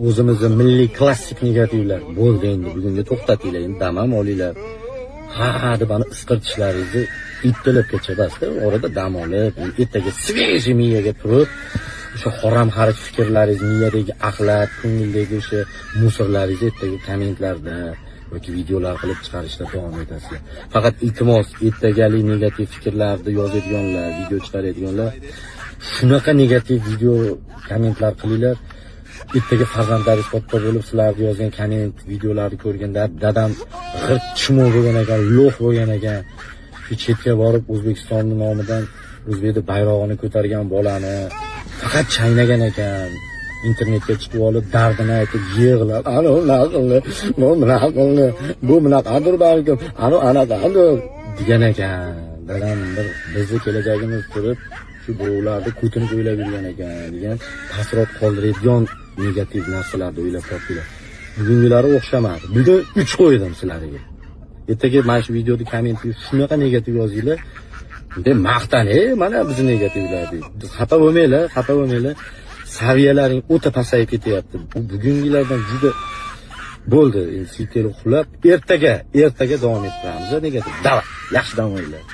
o'zimizni milliy klassik negativlar bo'ldi, endi bugunga to'xtatinglar, endi dam ham olinglar. Ha deb ana isqirtishlaringizni ittilibgacha basda, orada dam olib, ertaga svejiy miyaga turib, o'sha harom xarij fikrlaringiz, miyadagi axlat, ko'ngildagi o'sha musorlaringizni ertaga kommentlarda yoki videolar qilib chiqarishda davom etasizlar. Faqat iltimos, ertagalik negativ fikrlarni yozadiganlar, video chiqaradiganlar, shunaqa negativ video kommentlar qilinglar. Ertaga farzandlaringiz katta bo'lib, sizlarga yozgan komment, videolarni ko'rganda dadam g'irt chimo bo'lgan ekan, lo'x bo'lgan ekan. Shu chetga borib O'zbekistonning nomidan o'zbekda bayrog'ini ko'targan bolani faqat chaynagan ekan. Internetga chiqib olib, dardini aytib yig'lab, "Ana naqilni, bu bunaqadir balkim, anaqadir" degan ekan. Dadam bir bizni kelajagimiz ko'rib, shu birovlarni ko'tini o'ylab yurgan ekan degan taassurot qoldiradigan negativ narsalarni o'ylab topinglar. Bugungilari o'xshamadi. Bugun 3 qo'ydim sizlarga. Ertaga mana shu videoda kommentga shunaqa negativ yozinglar. Bunday maqtan, mana bizni negativlar deydi. Xafa bo'lmanglar. Saviyalaring o'ta pasayib ketyapti. Bu bugungilardan juda bo'ldi. Endi silkilib uxlab, ertaga davom ettiramiz. Negativ. Davay, yaxshi dam olinglar.